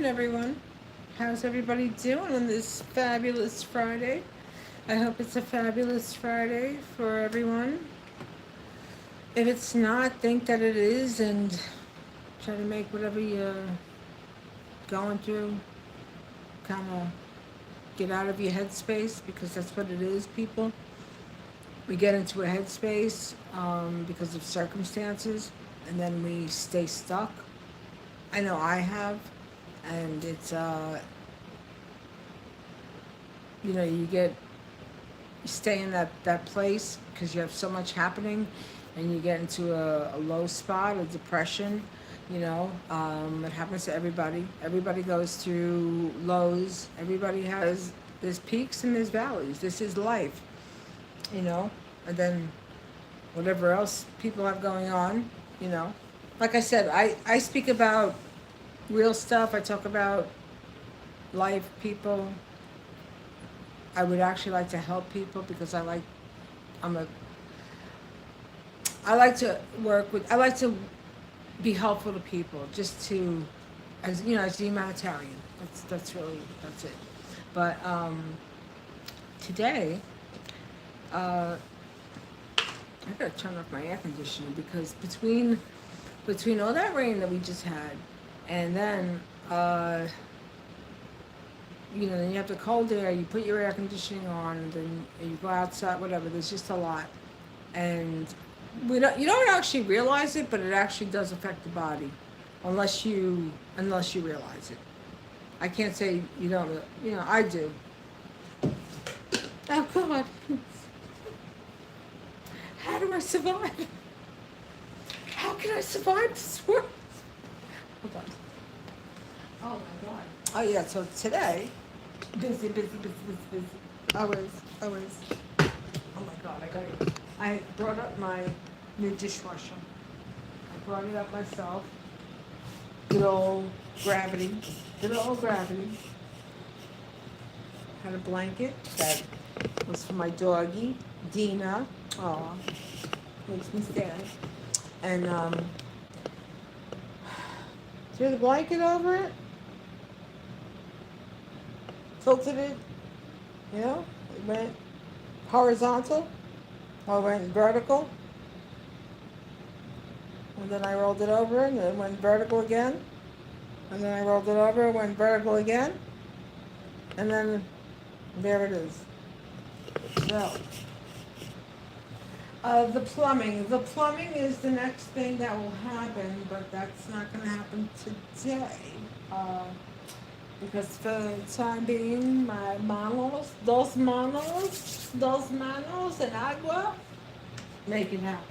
everyone. How's everybody doing on this fabulous Friday? I hope it's a fabulous Friday for everyone. If it's not, think that it is and try to make whatever you're going through kind of get out of your headspace because that's what it is, people. We get into a headspace because of circumstances and then we stay stuck. I know I have, and it's you stay in that place because you have so much happening and you get into a low spot, a depression. It happens to everybody goes through lows. Everybody has, there's peaks and there's valleys. This is life, you know and then whatever else people have going on. Like I said, I speak about real stuff. I talk about life, people. I would actually like to help people because I'm a I like to work with I like to be helpful to people, just to, as a humanitarian. That's it. But today, uh, I gotta turn off my air conditioner because between all that rain that we just had, and then then you have the cold air. You put your air conditioning on, and then you go outside. Whatever. There's just a lot, and you don't actually realize it, but it actually does affect the body, unless you realize it. I can't say you don't. I do. Oh God, how do I survive? How can I survive this world? Hold on. Oh my God. Oh yeah. So today, busy. Always. Oh my God, I brought up my new dishwasher. I brought it up myself. Good old gravity. Had a blanket that was for my doggie, Dina. Aw, makes me sad. And threw the blanket over it, tilted it, it went horizontal, or went vertical, and then I rolled it over, and then it went vertical again, and then I rolled it over, and went vertical again, and then there it is. So, the plumbing is the next thing that will happen, but that's not going to happen today. Because for the time being, my dos manos and agua, make it happen.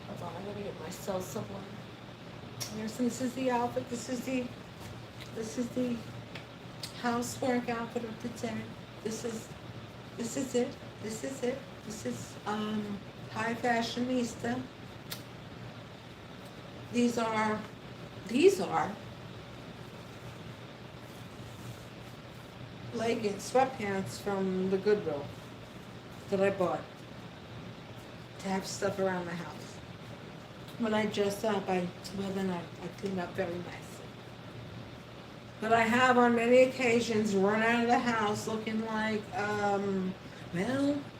Hold on, I'm gonna get myself someone. This is the outfit. This is the housework outfit of the day. This is it. This is high fashionista. These are leggings, sweatpants from the Goodwill that I bought to have stuff around the house. When I dress up, I clean up very nicely. But I have on many occasions run out of the house looking like,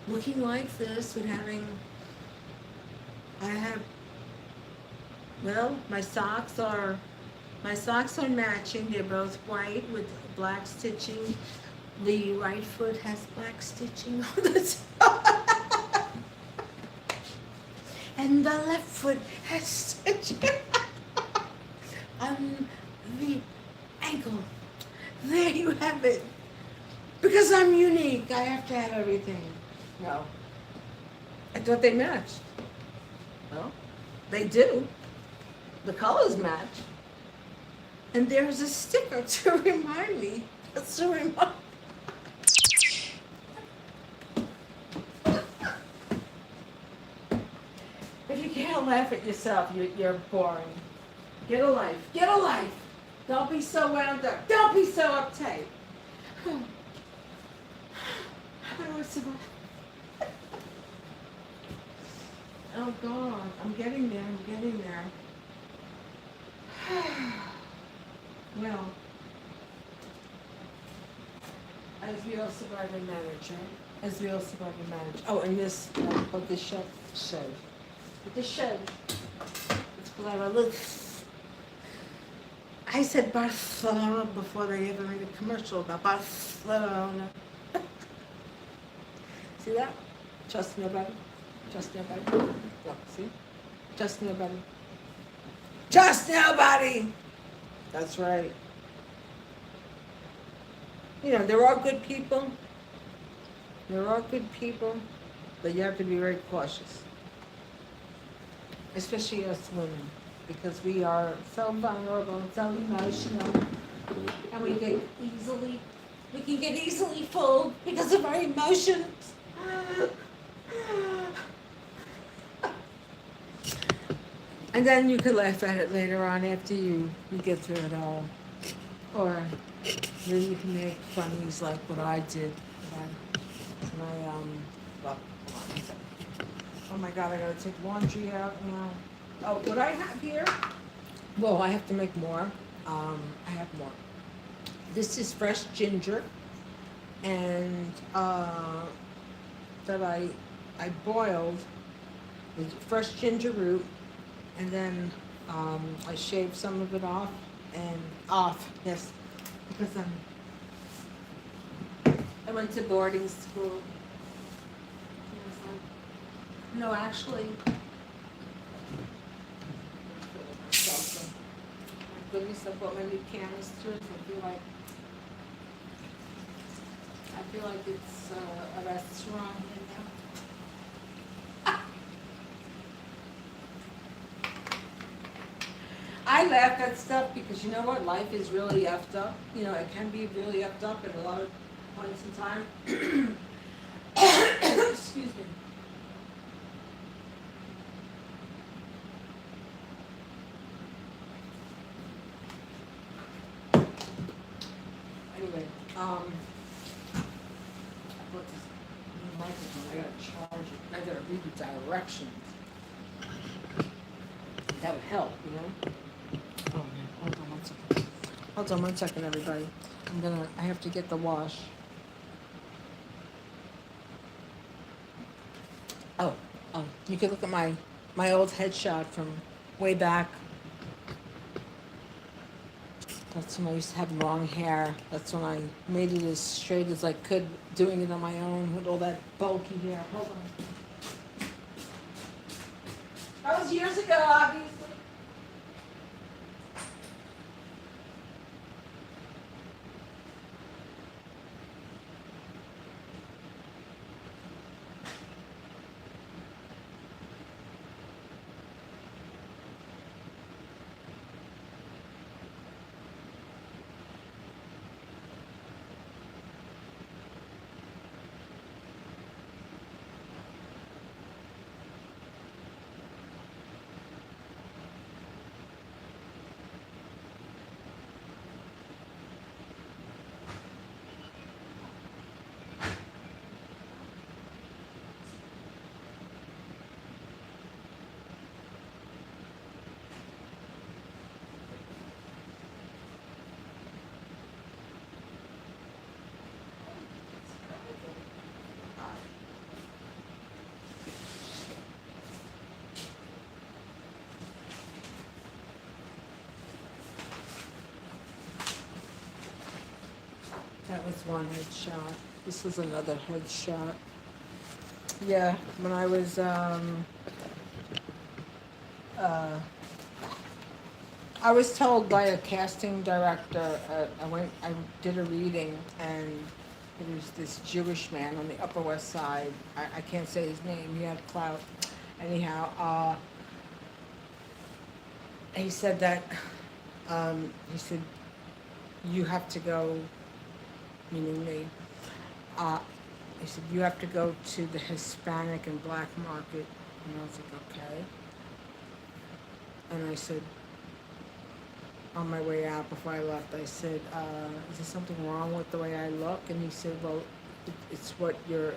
looking like this, with my socks are matching. They're both white with black stitching. The right foot has black stitching on the top. And the left foot has stitching on the ankle. There you have it. Because I'm unique, I have to have everything. No. I thought they matched. Well, they do. The colors match. And there's a sticker to remind me. That's to remind. If you can't laugh at yourself, you're boring. Get a life. Get a life. Don't be so wound up. Don't be so uptight. How do I survive? Oh God, I'm getting there. Well, as real suburban manager. As real suburban manager. Oh, and this, this shed. This shed. It's Barcelona. I said Barcelona before they ever made a commercial about Barcelona. See that? Trust nobody. Trust nobody. Look, see? Trust nobody. Trust nobody! That's right. You know, there are good people. There are good people, but you have to be very cautious. Especially us women, because we are so vulnerable, so emotional, and we can get easily fooled because of our emotions. And then you could laugh at it later on after you get through it all. Or then you can make funnies like what I did. Well, hold on a second. Oh my God, I gotta take laundry out now. Oh, what I have here? Well, I have to make more. I have more. This is fresh ginger, and that I boiled with fresh ginger root, and then I shaved some of it off, yes, because I went to boarding school. No, actually. My goodness, I bought my new canisters. I feel like it's a restaurant in there. I laugh at stuff because you know what? Life is really effed up. You know, it can be really effed up at a lot of points in time. Excuse me. Anyway, I bought this new microphone. I gotta charge it. I gotta read the directions. That would help, you know? Oh man, hold on one second. Hold on one second, everybody. I have to get the wash. Oh, you can look at my old headshot from way back. That's when I used to have long hair. That's when I made it as straight as I could, doing it on my own with all that bulky hair. Hold on. That was years ago, obviously. That was one headshot. This was another headshot. Yeah, when I was I was told by a casting director. I did a reading, and it was this Jewish man on the Upper West Side. I can't say his name. He had clout. Anyhow, he said that. He said, "You have to go," meaning me. He said, "You have to go to the Hispanic and Black market." And I was like, "Okay." And I said, on my way out before I left, I said, "Is there something wrong with the way I look?" And he said, "Well, it's what you're."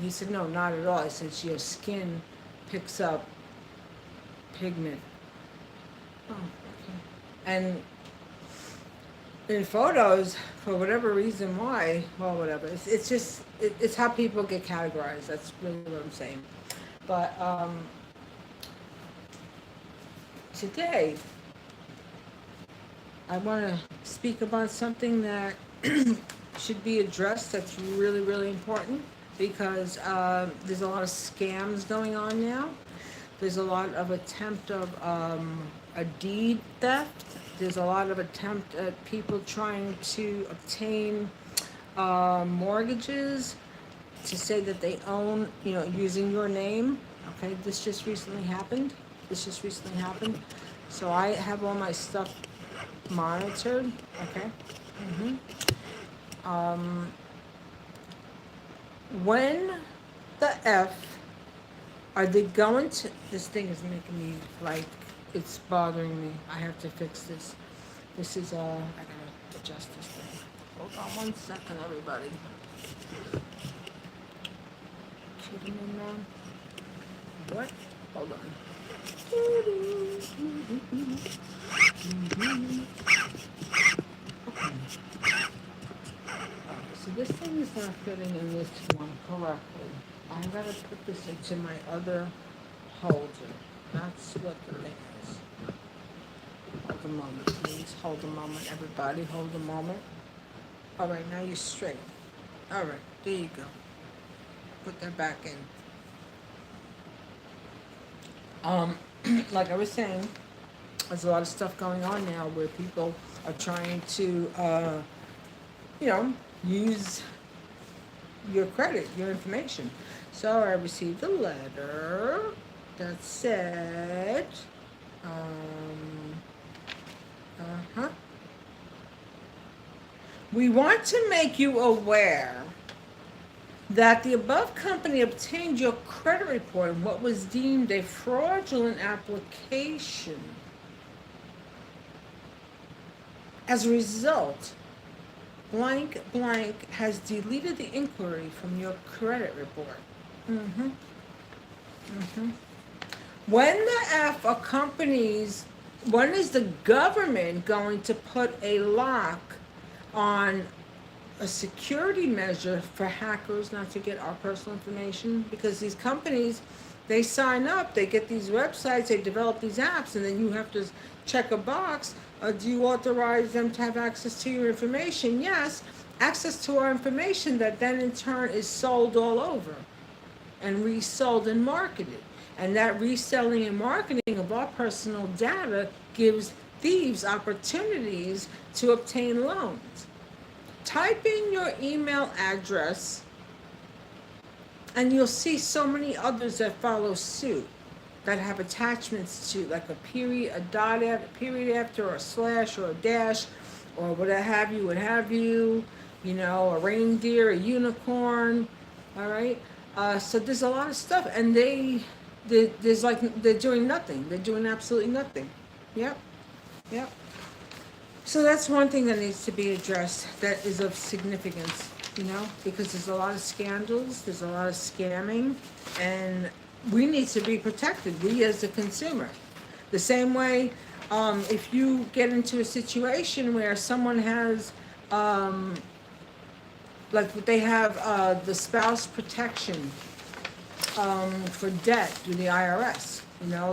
He said, "No, not at all." I said, "Your skin picks up pigment." Oh, okay. And in photos, for whatever reason, why? Well, whatever. It's just it's how people get categorized. That's really what I'm saying. But today, I want to speak about something that should be addressed. That's really really important because there's a lot of scams going on now. There's a lot of attempt of a deed theft. There's a lot of attempt at people trying to obtain mortgages to say that they own, using your name. Okay, this just recently happened. This just recently happened. So I have all my stuff monitored. Okay. Um, when the F are they going to? This thing is making me like it's bothering me. I have to fix this. This is I gotta adjust this thing. Hold on 1 second, everybody. Kidding me, man? What? Hold on. So this thing is not fitting in this one correctly. I gotta put this into my other holder. That's what the thing is. Hold a moment, please. Hold a moment, everybody. Hold a moment. All right, now you're straight. All right, there you go. Put that back in. Like I was saying, there's a lot of stuff going on now where people are trying to, use your credit, your information. So I received a letter that said, uh-huh. We want to make you aware that the above company obtained your credit report in what was deemed a fraudulent application. As a result, blank blank has deleted the inquiry from your credit report. When the F accompanies, when is the government going to put a lock on a security measure for hackers not to get our personal information? Because these companies, they sign up, they get these websites, they develop these apps, and then you have to check a box. Do you authorize them to have access to your information? Yes, access to our information that then in turn is sold all over and resold and marketed. And that reselling and marketing of our personal data gives thieves opportunities to obtain loans. Type in your email address and you'll see so many others that follow suit that have attachments to, like a period, a dot, a period after, or a slash, or a dash, or what have you, a reindeer, a unicorn. All right. So there's a lot of stuff, and they're doing nothing. They're doing absolutely nothing. Yep. Yep. So that's one thing that needs to be addressed that is of significance, because there's a lot of scandals, there's a lot of scamming, and we need to be protected, we as the consumer. The same way, if you get into a situation where someone has, like they have the spouse protection for debt through the IRS,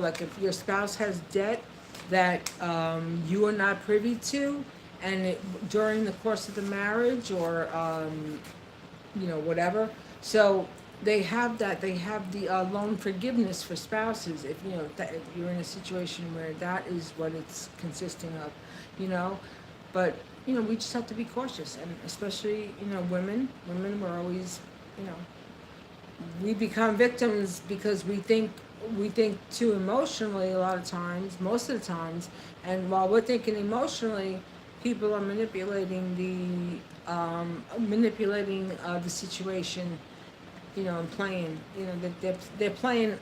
like if your spouse has debt that you are not privy to, and during the course of the marriage or whatever. So they have that. They have the loan forgiveness for spouses. If if you're in a situation where that is what it's consisting of, but we just have to be cautious, and especially women. Women were always, we become victims because we think too emotionally a lot of times, most of the times, and while we're thinking emotionally, people are manipulating the situation, and playing, they're playing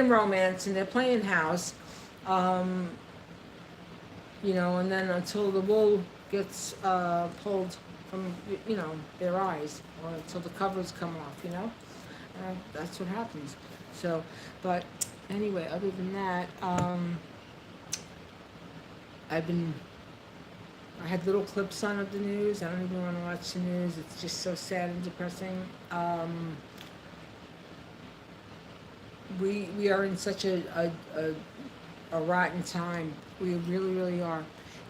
romance and they're playing house, and then until the wool gets pulled from their eyes, or until the covers come off, that's what happens. So, but anyway, other than that, I've been I had little clips on of the news. I don't even want to watch the news. It's just so sad and depressing. We are in such a rotten time. We really, really are.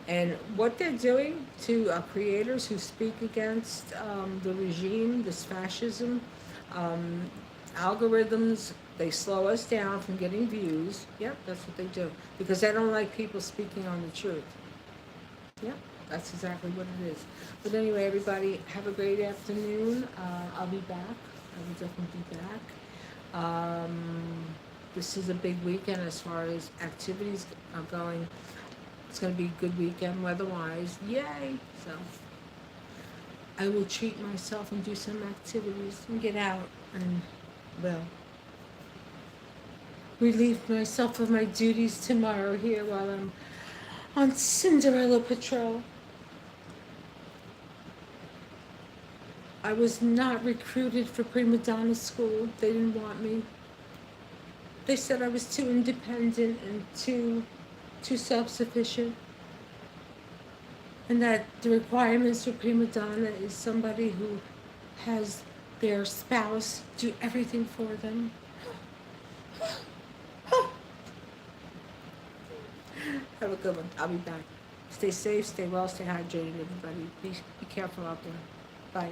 And what they're doing to creators who speak against the regime, this fascism, um, algorithms, they slow us down from getting views. Yep, that's what they do. Because they don't like people speaking on the truth. Yep, that's exactly what it is. But anyway, everybody, have a great afternoon. I'll be back. I will definitely be back. This is a big weekend as far as activities are going. It's going to be a good weekend weather-wise. Yay! So I will treat myself and do some activities and get out and, well, relieve myself of my duties tomorrow here while I'm on Cinderella Patrol. I was not recruited for prima donna school. They didn't want me. They said I was too independent and too self-sufficient, and that the requirements for prima donna is somebody who has their spouse do everything for them. Have a good one. I'll be back. Stay safe, stay well, stay hydrated, everybody. Be careful out there. Bye.